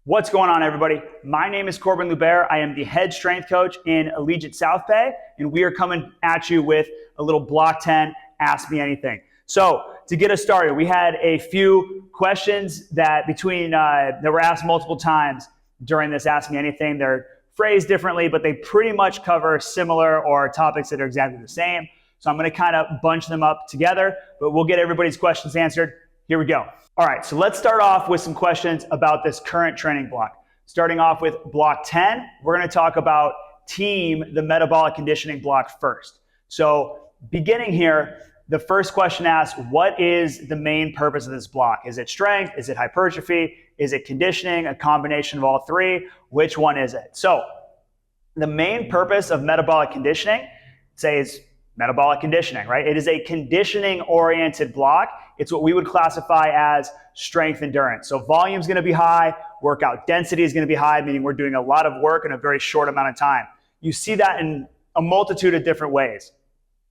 What's going on, everybody? My name is Corbin. I am the head strength coach in Allegiate South Bay, and we are coming at you with a little Block 10 Ask Me Anything. So to get us started, we had a few questions that were asked multiple times during this Ask Me Anything. They're phrased differently, but they pretty much cover similar or topics that are exactly the same. So I'm going to kind of bunch them up together, but we'll get everybody's questions answered. Here we go. All right, so let's start off with some questions about this current training block. Starting off with block 10, we're going to talk about the metabolic conditioning block first. So beginning here, the first question asks, what is the main purpose of this block? Is it strength? Is it hypertrophy? Is it conditioning? A combination of all three? Which one is it? So the main purpose of metabolic conditioning, is metabolic conditioning, right? It is a conditioning-oriented block. It's what we would classify as strength endurance. So volume is going to be high, workout density is going to be high, meaning we're doing a lot of work in a very short amount of time. You see that in a multitude of different ways.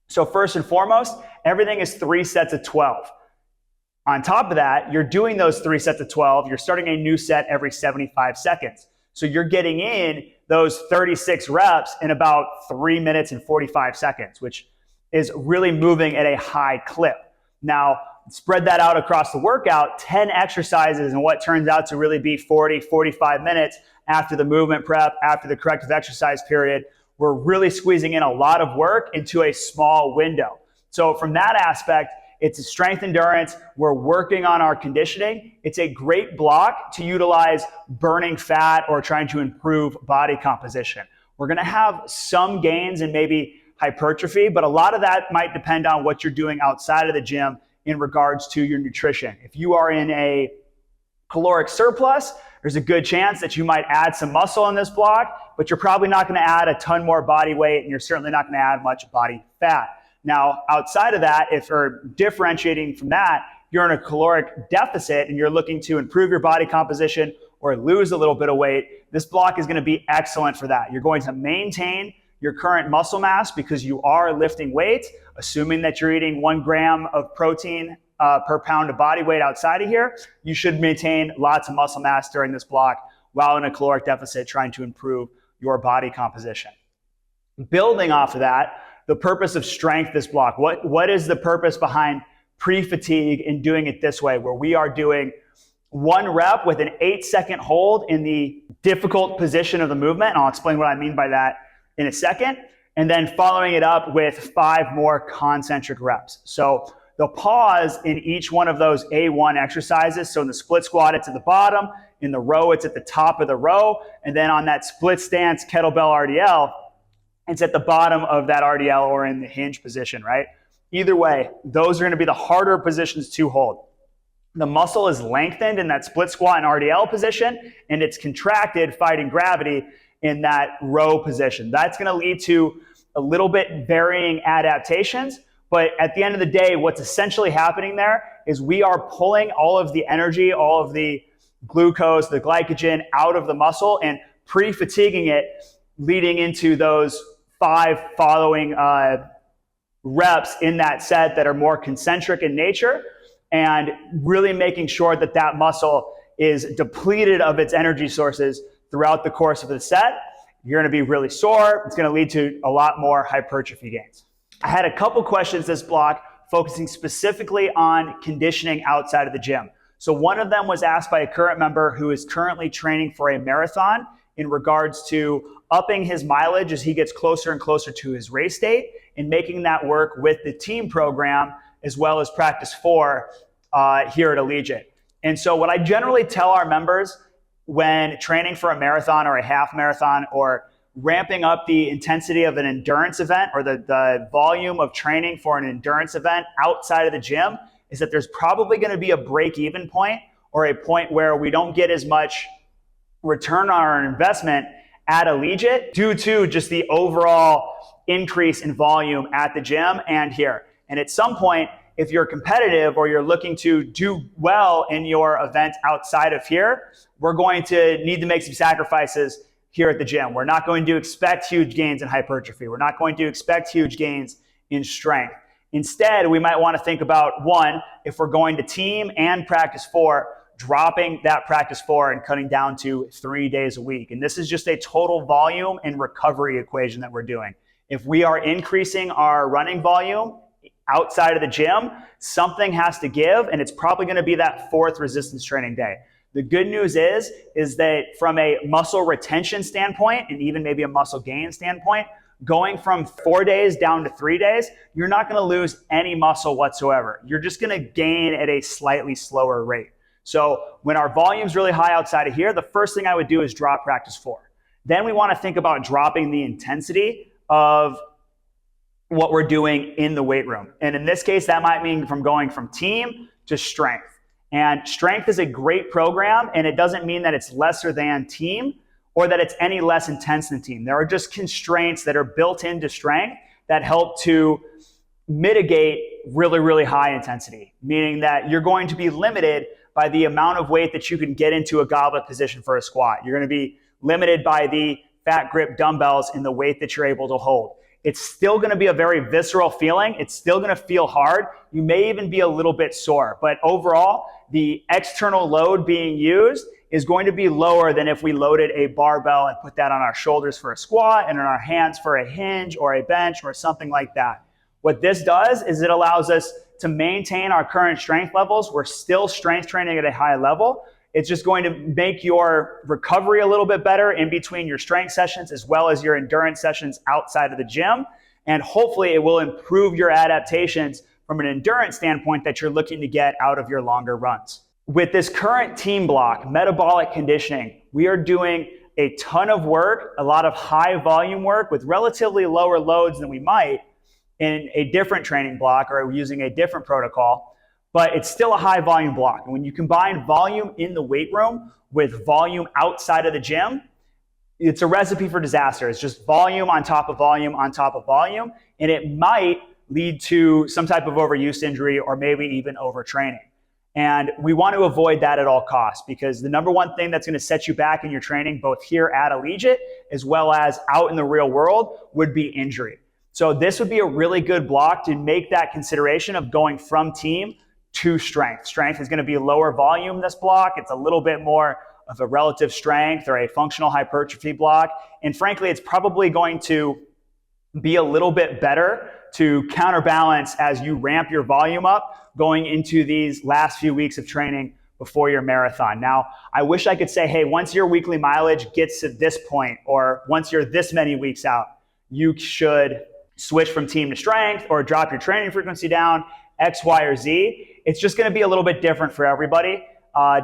So first and foremost, everything is 3 sets of 12. On top of that, you're doing those 3 sets of 12. You're starting a new set every 75 seconds. So you're getting in those 36 reps in about 3 minutes and 45 seconds, which is really moving at a high clip. Now, spread that out across the workout, 10 exercises and what turns out to really be 40, 45 minutes after the movement prep, after the corrective exercise period. We're really squeezing in a lot of work into a small window. So from that aspect, it's a strength endurance. We're working on our conditioning. It's a great block to utilize burning fat or trying to improve body composition. We're going to have some gains in maybe hypertrophy, but a lot of that might depend on what you're doing outside of the gym in regards to your nutrition. If you are in a caloric surplus, there's a good chance that you might add some muscle in this block, but you're probably not going to add a ton more body weight, and you're certainly not going to add much body fat. Now, outside of that, if you're differentiating from that, you're in a caloric deficit and you're looking to improve your body composition or lose a little bit of weight, this block is going to be excellent for that. You're going to maintain your current muscle mass because you are lifting weights, assuming that you're eating 1 gram of protein per pound of body weight outside of here. You should maintain lots of muscle mass during this block while in a caloric deficit trying to improve your body composition. Building off of that, the purpose of strength this block. What is the purpose behind pre-fatigue in doing it this way, where we are doing 1 rep with an 8-second hold in the difficult position of the movement? And I'll explain what I mean by that in a second. And then following it up with 5 more concentric reps. So the pause in each one of those A1 exercises. So in the split squat, it's at the bottom. In the row, it's at the top of the row. And then on that split stance kettlebell RDL, it's at the bottom of that RDL or in the hinge position, right? Either way, those are going to be the harder positions to hold. The muscle is lengthened in that split squat and RDL position, and it's contracted fighting gravity in that row position. That's going to lead to a little bit varying adaptations, but at the end of the day, what's essentially happening there is we are pulling all of the energy, all of the glucose, the glycogen out of the muscle and pre-fatiguing it, leading into those 5 following reps in that set that are more concentric in nature, and really making sure that that muscle is depleted of its energy sources throughout the course of the set. You're going to be really sore. It's going to lead to a lot more hypertrophy gains. I had a couple questions this block focusing specifically on conditioning outside of the gym. So one of them was asked by a current member who is currently training for a marathon in regards to upping his mileage as he gets closer and closer to his race date and making that work with the team program as well as practice 4 here at Allegiate. And so what I generally tell our members when training for a marathon or a half marathon or ramping up the intensity of an endurance event or the volume of training for an endurance event outside of the gym is that there's probably going to be a break-even point or a point where we don't get as much return on our investment at Allegiate due to just the overall increase in volume at the gym and here. And at some point, if you're competitive or you're looking to do well in your event outside of here, we're going to need to make some sacrifices here at the gym. We're not going to expect huge gains in hypertrophy. We're not going to expect huge gains in strength. Instead, we might want to think about, 1, if we're going to team and practice 4, dropping that practice 4 and cutting down to 3 days a week. And this is just a total volume and recovery equation that we're doing. If we are increasing our running volume outside of the gym, something has to give, and it's probably going to be that 4th resistance training day. The good news is that from a muscle retention standpoint, and even maybe a muscle gain standpoint, going from 4 days down to 3 days, you're not going to lose any muscle whatsoever. You're just going to gain at a slightly slower rate. So when our volume's really high outside of here, the first thing I would do is drop practice 4. Then we want to think about dropping the intensity of what we're doing in the weight room. And in this case, that might mean going from team to strength. And strength is a great program, and it doesn't mean that it's lesser than team or that it's any less intense than team. There are just constraints that are built into strength that help to mitigate really, really high intensity, meaning that you're going to be limited by the amount of weight that you can get into a goblet position for a squat. You're going to be limited by the fat grip dumbbells and the weight that you're able to hold. It's still going to be a very visceral feeling. It's still going to feel hard. You may even be a little bit sore, but overall, the external load being used is going to be lower than if we loaded a barbell and put that on our shoulders for a squat and on our hands for a hinge or a bench or something like that. What this does is it allows us to maintain our current strength levels. We're still strength training at a high level. It's just going to make your recovery a little bit better in between your strength sessions as well as your endurance sessions outside of the gym. And hopefully it will improve your adaptations from an endurance standpoint that you're looking to get out of your longer runs. With this current team block, metabolic conditioning, we are doing a ton of work, a lot of high volume work with relatively lower loads than we might in a different training block or using a different protocol. But it's still a high volume block. And when you combine volume in the weight room with volume outside of the gym, it's a recipe for disaster. It's just volume on top of volume on top of volume. And it might lead to some type of overuse injury or maybe even overtraining. And we want to avoid that at all costs, because the number one thing that's going to set you back in your training, both here at Allegiate as well as out in the real world, would be injury. So this would be a really good block to make that consideration of going from team to strength. Strength is going to be lower volume this block. It's a little bit more of a relative strength or a functional hypertrophy block. And frankly, it's probably going to be a little bit better to counterbalance as you ramp your volume up going into these last few weeks of training before your marathon. Now, I wish I could say, hey, once your weekly mileage gets to this point, or once you're this many weeks out, you should switch from team to strength or drop your training frequency down, X, Y, or Z. It's just going to be a little bit different for everybody,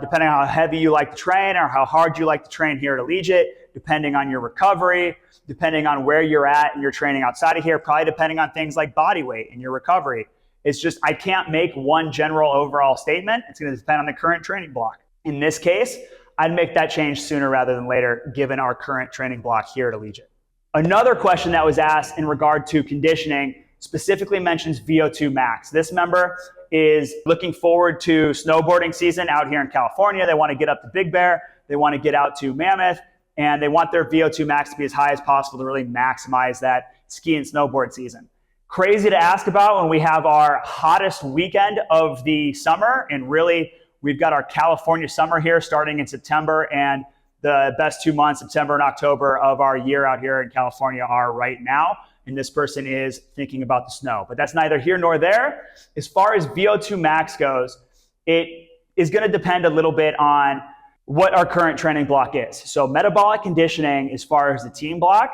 depending on how heavy you like to train or how hard you like to train here at Allegiate, depending on your recovery, depending on where you're at in your training outside of here, probably depending on things like body weight and your recovery. It's just, I can't make one general overall statement. It's going to depend on the current training block. In this case, I'd make that change sooner rather than later, given our current training block here at Allegiate. Another question that was asked in regard to conditioning specifically mentions V02 Max. This member is looking forward to snowboarding season out here in California. They want to get up to Big Bear. They want to get out to Mammoth, and they want their V02 Max to be as high as possible to really maximize that ski and snowboard season. Crazy to ask about when we have our hottest weekend of the summer, and really we've got our California summer here starting in September, and the best 2 months, September and October of our year out here in California, are right now. And this person is thinking about the snow. But that's neither here nor there. As far as V02 Max goes, it is going to depend a little bit on what our current training block is. So metabolic conditioning, as far as the team block,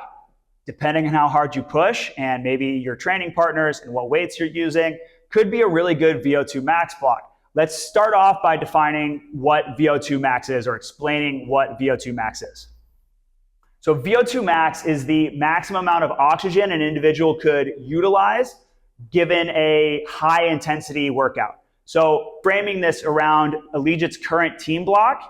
depending on how hard you push and maybe your training partners and what weights you're using, could be a really good V02 Max block. Let's start off by defining what V02 Max is, or explaining what V02 Max is. So VO2 max is the maximum amount of oxygen an individual could utilize given a high intensity workout. So framing this around Allegiate's current team block,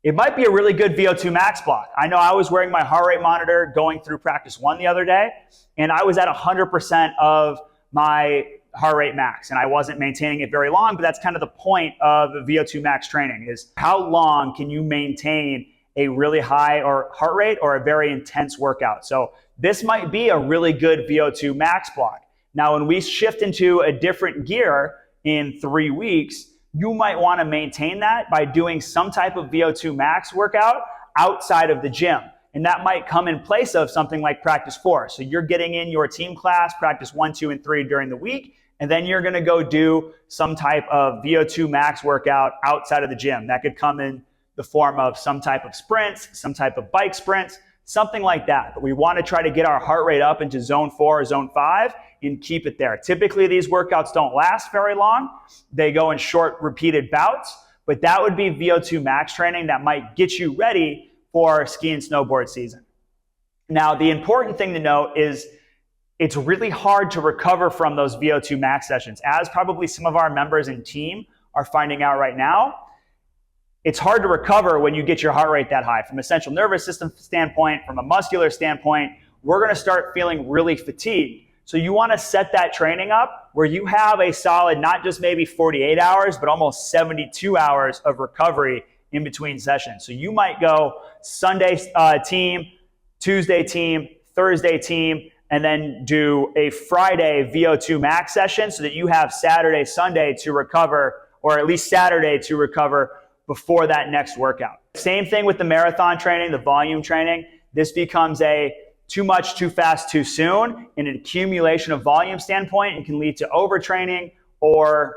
it might be a really good VO2 max block. I know I was wearing my heart rate monitor going through practice 1 the other day, and I was at 100% of my heart rate max, and I wasn't maintaining it very long, but that's kind of the point of VO2 max training, is how long can you maintain a really high or heart rate or a very intense workout. So this might be a really good VO2 max block. Now, when we shift into a different gear in 3 weeks, you might want to maintain that by doing some type of VO2 max workout outside of the gym. And that might come in place of something like practice 4. So you're getting in your team class, practice 1, 2, and 3 during the week, and then you're going to go do some type of VO2 max workout outside of the gym. That could come in the form of some type of sprints, some type of bike sprints, something like that. But we want to try to get our heart rate up into zone 4 or zone 5 and keep it there. Typically, these workouts don't last very long. They go in short, repeated bouts, but that would be VO2 max training that might get you ready for ski and snowboard season. Now, the important thing to note is it's really hard to recover from those VO2 max sessions, as probably some of our members and team are finding out right now. It's hard to recover when you get your heart rate that high. From a central nervous system standpoint, from a muscular standpoint, we're going to start feeling really fatigued. So you want to set that training up where you have a solid, not just maybe 48 hours, but almost 72 hours of recovery in between sessions. So you might go Sunday team, Tuesday team, Thursday team, and then do a Friday VO2 max session so that you have Saturday, Sunday to recover, or at least Saturday to recover before that next workout. Same thing with the marathon training, the volume training. This becomes a too much, too fast, too soon in an accumulation of volume standpoint and can lead to overtraining or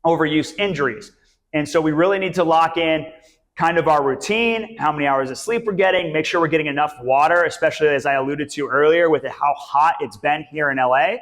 overuse injuries. And so we really need to lock in kind of our routine, how many hours of sleep we're getting, make sure we're getting enough water, especially as I alluded to earlier with how hot it's been here in LA,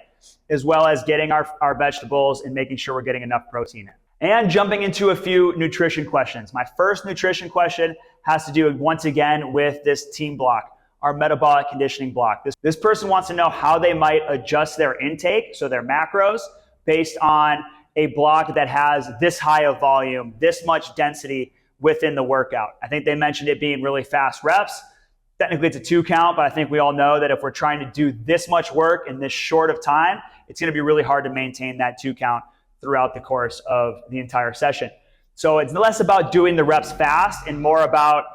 as well as getting our vegetables and making sure we're getting enough protein in. And jumping into a few nutrition questions. My first nutrition question has to do once again with this team block, our metabolic conditioning block. This person wants to know how they might adjust their intake, so their macros, based on a block that has this high of volume, this much density within the workout. I think they mentioned it being really fast reps. Technically it's a 2 count, but I think we all know that if we're trying to do this much work in this short of time, it's going to be really hard to maintain that 2 count throughout the course of the entire session. So it's less about doing the reps fast and more about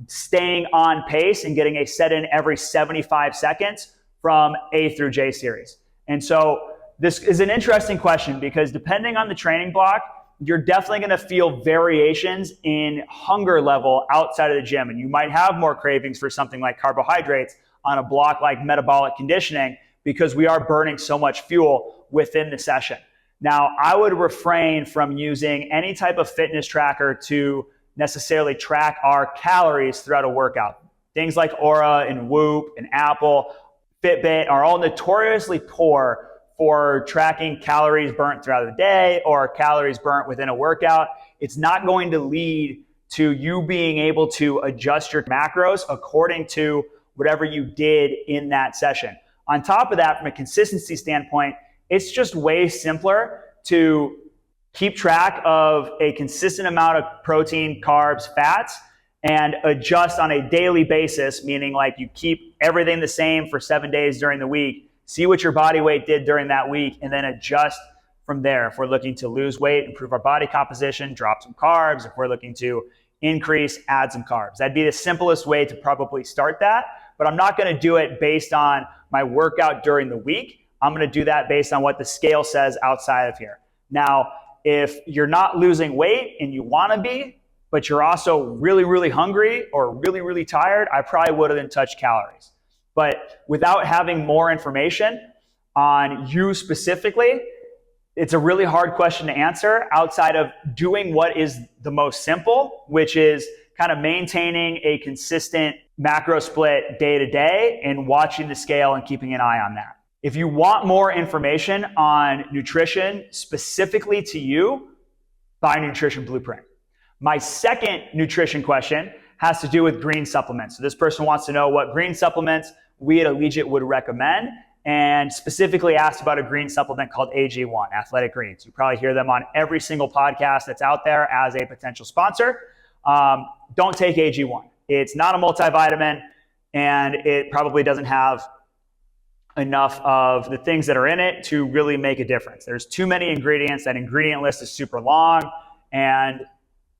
staying on pace and getting a set in every 75 seconds from A through J series. And so this is an interesting question because depending on the training block, you're definitely going to feel variations in hunger level outside of the gym. And you might have more cravings for something like carbohydrates on a block like metabolic conditioning because we are burning so much fuel within the session. Now, I would refrain from using any type of fitness tracker to necessarily track our calories throughout a workout. Things like Oura and Whoop and Apple, Fitbit are all notoriously poor for tracking calories burnt throughout the day or calories burnt within a workout. It's not going to lead to you being able to adjust your macros according to whatever you did in that session. On top of that, from a consistency standpoint, it's just way simpler to keep track of a consistent amount of protein, carbs, fats, and adjust on a daily basis, meaning like you keep everything the same for 7 days during the week, see what your body weight did during that week, and then adjust from there. If we're looking to lose weight, improve our body composition, drop some carbs. If we're looking to increase, add some carbs. That'd be the simplest way to probably start that, but I'm not gonna do it based on my workout during the week. I'm gonna do that based on what the scale says outside of here. Now, if you're not losing weight and you wanna be, but you're also really, really hungry or really, really tired, I probably wouldn't touch calories. But without having more information on you specifically, it's a really hard question to answer outside of doing what is the most simple, which is kind of maintaining a consistent macro split day to day and watching the scale and keeping an eye on that. If you want more information on nutrition specifically to you, buy Nutrition Blueprint. My second nutrition question has to do with green supplements. So this person wants to know what green supplements we at Allegiate would recommend, and specifically asked about a green supplement called AG1, Athletic Greens. You probably hear them on every single podcast that's out there as a potential sponsor. Don't take AG1. It's not a multivitamin, and it probably doesn't have enough of the things that are in it to really make a difference. There's too many ingredients. That ingredient list is super long, and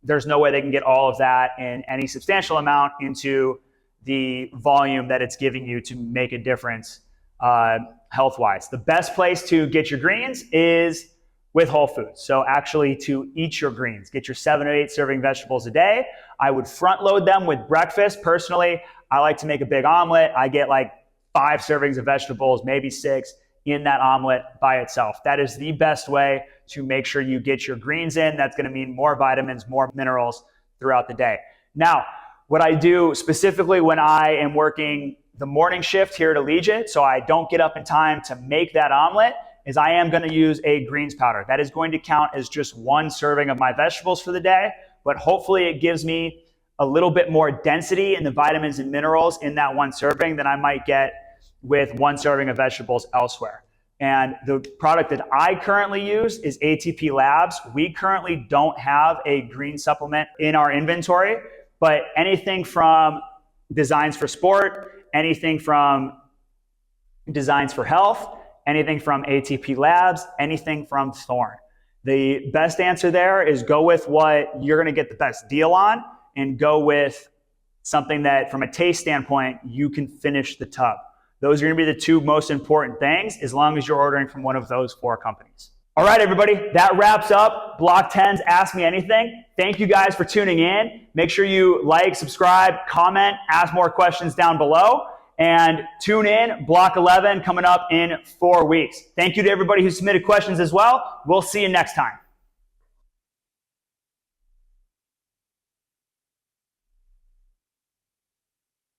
there's no way they can get all of that in any substantial amount into the volume that it's giving you to make a difference health-wise. The best place to get your greens is with whole foods. So actually to eat your greens, get your 7 to 8 serving vegetables a day. I would front load them with breakfast. Personally, I like to make a big omelet. I get like 5 servings of vegetables, maybe 6 in that omelet by itself. That is the best way to make sure you get your greens in. That's going to mean more vitamins, more minerals throughout the day. Now, what I do specifically when I am working the morning shift here at Allegiate, so I don't get up in time to make that omelet, is I am going to use a greens powder. That is going to count as just 1 serving of my vegetables for the day, but hopefully it gives me a little bit more density in the vitamins and minerals in that 1 serving than I might get with 1 serving of vegetables elsewhere. And the product that I currently use is ATP Labs. We currently don't have a green supplement in our inventory, but anything from Designs for Sport, anything from Designs for Health, anything from ATP Labs, anything from Thorne. The best answer there is go with what you're going to get the best deal on, and go with something that from a taste standpoint, you can finish the tub. Those are going to be the 2 most important things as long as you're ordering from one of those 4 companies. All right, everybody, that wraps up Block 10's Ask Me Anything. Thank you guys for tuning in. Make sure you like, subscribe, comment, ask more questions down below, and tune in. Block 11 coming up in 4 weeks. Thank you to everybody who submitted questions as well. We'll see you next time.